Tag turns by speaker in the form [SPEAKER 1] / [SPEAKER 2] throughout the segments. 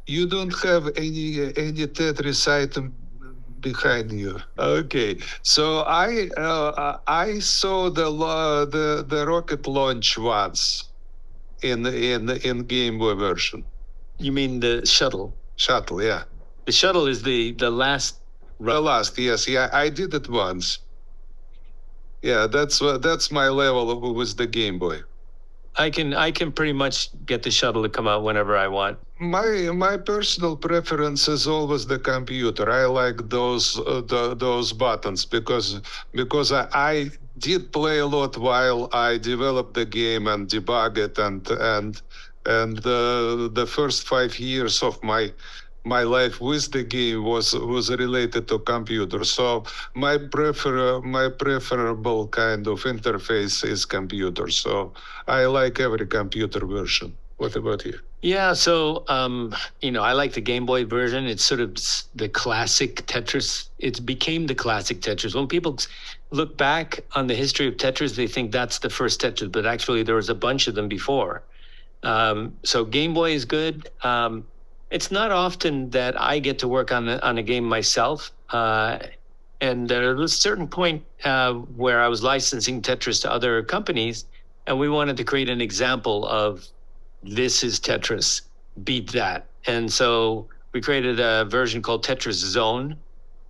[SPEAKER 1] You don't have any Tetris item behind you. Okay, so I saw the rocket launch once in Game Boy version.
[SPEAKER 2] You mean the shuttle?
[SPEAKER 1] Shuttle, yeah.
[SPEAKER 2] The shuttle is the last.
[SPEAKER 1] The last, yes, yeah, I did it once. Yeah, that's my level with the Game Boy.
[SPEAKER 2] I can pretty much get the shuttle to come out whenever I want.
[SPEAKER 1] My personal preference is always the computer. I like those buttons because I did play a lot while I developed the game and debug it and the first 5 years of my life with the game was related to computer. So my preferable kind of interface is computer. So I like every computer version. What about you?
[SPEAKER 2] Yeah, so I like the Game Boy version. It's sort of the classic Tetris. It became the classic Tetris. When people look back on the history of Tetris, they think that's the first Tetris, but actually there was a bunch of them before. So Game Boy is good. It's not often that I get to work on a game myself. And there was a certain point where I was licensing Tetris to other companies, and we wanted to create an example of this is Tetris, beat that. And so we created a version called Tetris Zone.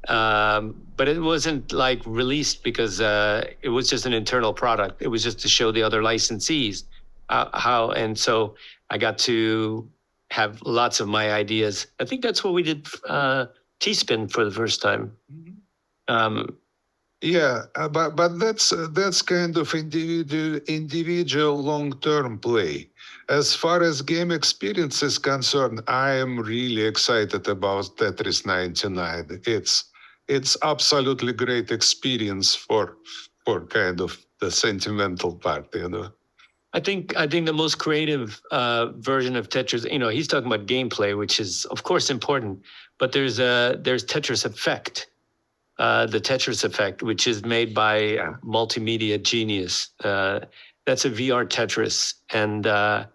[SPEAKER 2] But it wasn't like released because it was just an internal product. It was just to show the other licensees how. And so I got to have lots of my ideas. I think that's what we did T-Spin for the first time. Um,
[SPEAKER 1] Yeah, but that's kind of individual long-term play. As far as game experience is concerned, I am really excited about Tetris 99. It's absolutely great experience for kind of the sentimental part, you know.
[SPEAKER 2] I think the most creative version of Tetris, he's talking about gameplay, which is of course important, but there's Tetris Effect, the Tetris Effect, which is made by Multimedia Genius. That's a VR Tetris, and I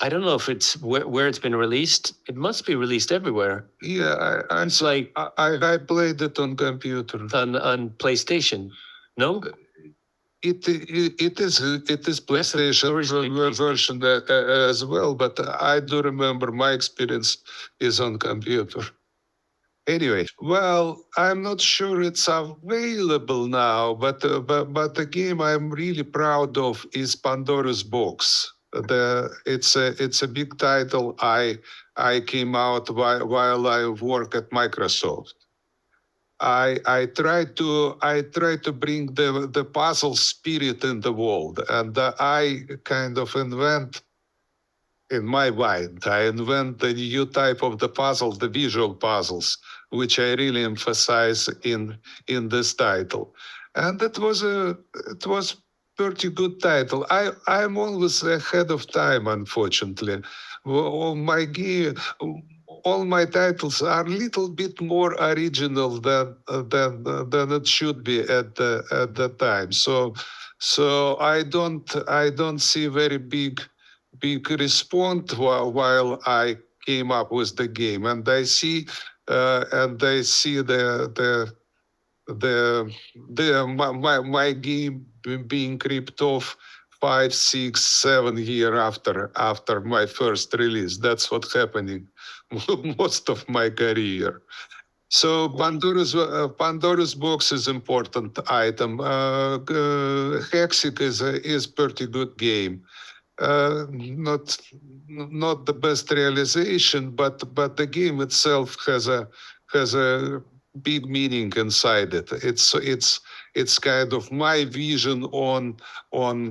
[SPEAKER 2] don't know if it's where it's been released. It must be released everywhere.
[SPEAKER 1] Yeah,
[SPEAKER 2] It's like
[SPEAKER 1] I played it on computer.
[SPEAKER 2] on PlayStation. No,
[SPEAKER 1] it is PlayStation version as well, but I do remember my experience is on computer. Anyway, well, I'm not sure it's available now, but the game I'm really proud of is Pandora's Box. It's a big title. I came out while I work at Microsoft. I try to bring the puzzle spirit in the world, and I kind of invent in my mind. I invent the new type of the puzzle, the visual puzzles, which I really emphasize in this title, and it was pretty good title. I'm always ahead of time, unfortunately. All my game, all my titles are a little bit more original than it should be at the time. So I don't see very big response while I came up with the game, and I see my game being ripped off 5, 6, 7 years after my first release. That's what's happening most of my career. So Pandora's box is important item. Hexic is pretty good game. Not the best realization, but the game itself has a big meaning inside it. It's kind of my vision on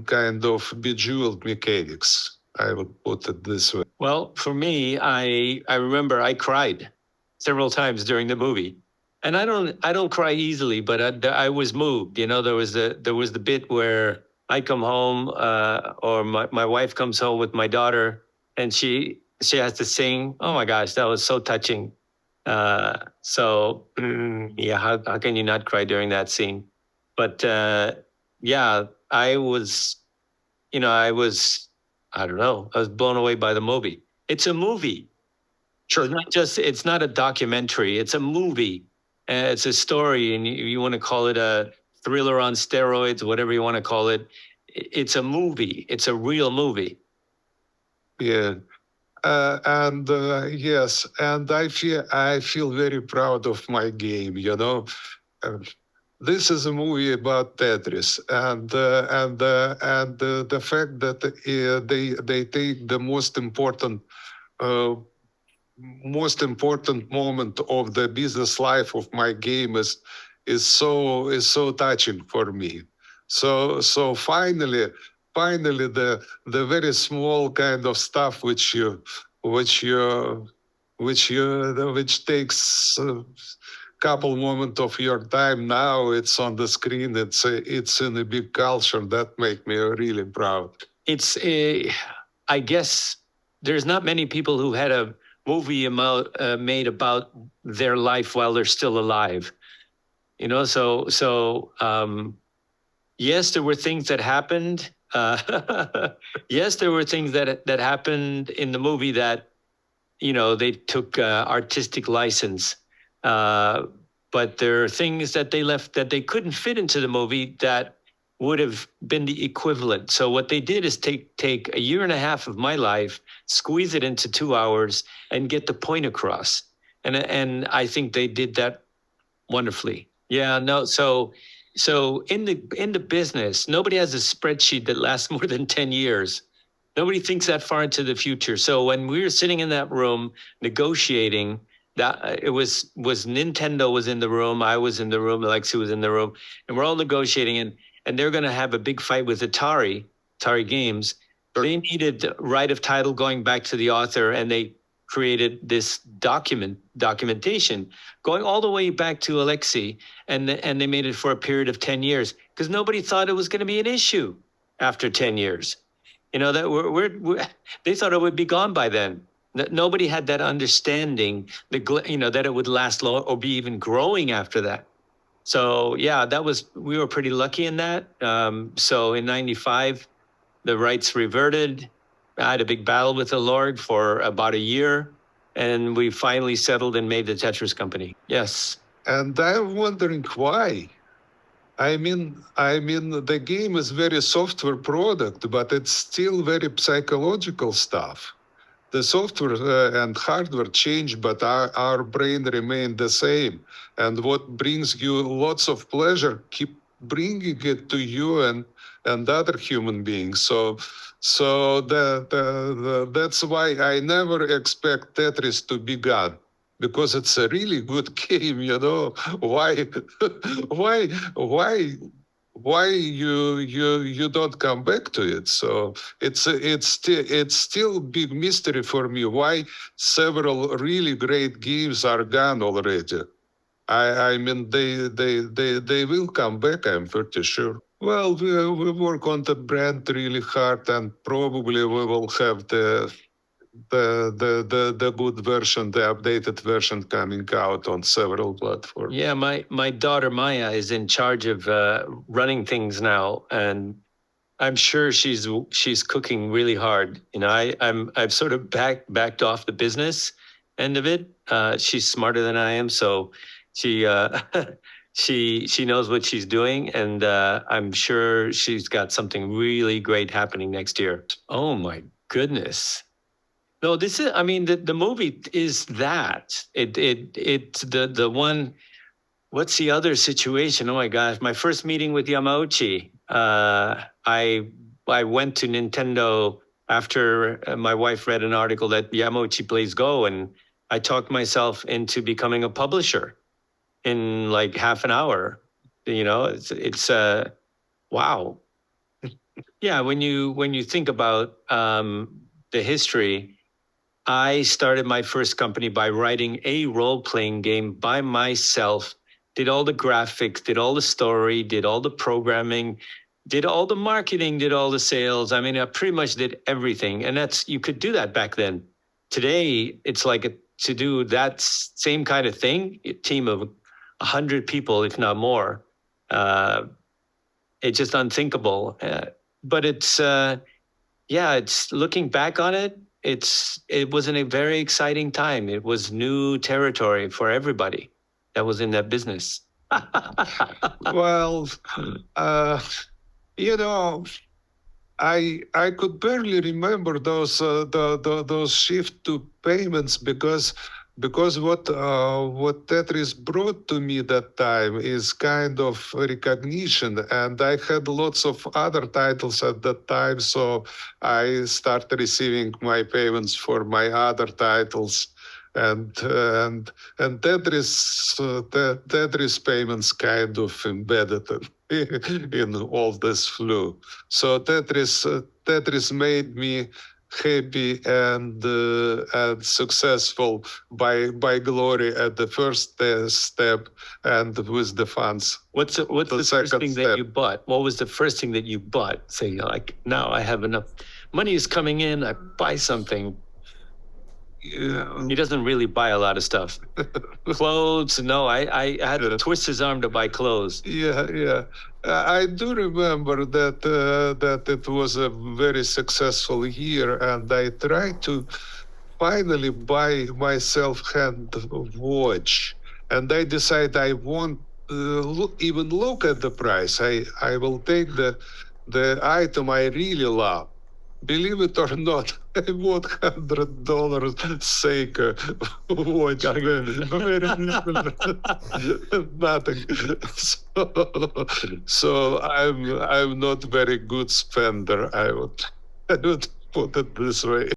[SPEAKER 1] kind of bejeweled mechanics. I would put it this way.
[SPEAKER 2] well, for me, I remember I cried several times during the movie, and I don't cry easily, but I was moved. There was the bit where I come home, or my wife comes home with my daughter, and she has to sing. Oh my gosh, that was so touching. Yeah, how can you not cry during that scene? But yeah, I was, I don't know, I was blown away by the movie. It's a movie.
[SPEAKER 1] Sure.
[SPEAKER 2] It's not a documentary. It's a movie. It's a story, and you want to call it a thriller on steroids, whatever you want to call it. It's a movie. It's a real movie.
[SPEAKER 1] Yeah. And yes, and I feel very proud of my game. Uh, this is a movie about Tetris, and the fact that they take the uh, most important moment of the business life of my game is so touching for me. So finally the very small kind of stuff which you which takes a couple moments of your time, now it's on the screen, it's in a big culture that make me really proud.
[SPEAKER 2] It's I guess there's not many people who had a movie made about their life while they're still alive. Yes, there were things that happened. Yes, there were things that happened in the movie that they took artistic license. But there are things that they left that they couldn't fit into the movie that would have been the equivalent. So what they did is take a year and a half of my life, squeeze it into 2 hours, and get the point across. And I think they did that wonderfully. Yeah, no. So in the business, nobody has a spreadsheet that lasts more than 10 years. Nobody thinks that far into the future. So when we were sitting in that room negotiating, that it was Nintendo was in the room, I was in the room, Alexi was in the room, and we're all negotiating, and they're going to have a big fight with Atari Games. They needed right of title going back to the author, and they created this documentation going all the way back to Alexei, and they made it for a period of 10 years because nobody thought it was going to be an issue after 10 years. That they thought it would be gone by then. Nobody had that understanding that it would last long or be even growing after that. So yeah, we were pretty lucky in that. So in '95, the rights reverted. I had a big battle with the Lord for about a year, and we finally settled and made the Tetris Company. Yes.
[SPEAKER 1] And I'm wondering why. The game is very software product, but it's still very psychological stuff. The software and hardware change, but our brain remain the same. And what brings you lots of pleasure keep bringing it to you and other human beings. So that's why I never expect Tetris to be gone, because it's a really good game. Why why why why you don't come back to it? So it's still big mystery for me why several really great games are gone already. They will come back, I'm pretty sure. Well, we work on the brand really hard, and probably we will have the good version, the updated version coming out on several platforms.
[SPEAKER 2] Yeah, my daughter Maya is in charge of running things now, and I'm sure she's cooking really hard. I've sort of backed off the business end of it. She's smarter than I am, so she she knows what she's doing, and I'm sure she's got something really great happening next year. Oh my goodness. No, this is. I mean, the movie is that. It's the one. What's the other situation? Oh my gosh! My first meeting with Yamauchi. I went to Nintendo after my wife read an article that Yamauchi plays Go, and I talked myself into becoming a publisher in like half an hour. It's wow. Yeah, when you think about the history. I started my first company by writing a role-playing game by myself, did all the graphics, did all the story, did all the programming, did all the marketing, did all the sales. I mean, I pretty much did everything. And you could do that back then. Today, it's like to do that same kind of thing, a team of 100 people, if not more. It's just unthinkable. But it's looking back on it, it was in a very exciting time. It was new territory for everybody that was in that business.
[SPEAKER 1] Well, you know, I could barely remember those shift to payments because what Tetris brought to me that time is kind of recognition, and I had lots of other titles at that time, so I started receiving my payments for my other titles. And Tetris payments kind of embedded in all this flow. So Tetris made me happy and successful by glory at the first step and with the funds.
[SPEAKER 2] What's the first
[SPEAKER 1] second
[SPEAKER 2] thing
[SPEAKER 1] step.
[SPEAKER 2] that you bought? What was the first thing that you bought? Saying like, now I have enough money is coming in. I buy something.
[SPEAKER 1] Yeah.
[SPEAKER 2] He doesn't really buy a lot of stuff. Clothes? No, I had to twist his arm to buy clothes.
[SPEAKER 1] Yeah. I do remember that it was a very successful year, and I tried to finally buy myself hand watch, and I decided I won't even look at the price. I will take the item I really love. Believe it or not, I bought $100 Seiko watch. Nothing. So I'm not very good spender. I would put it this way.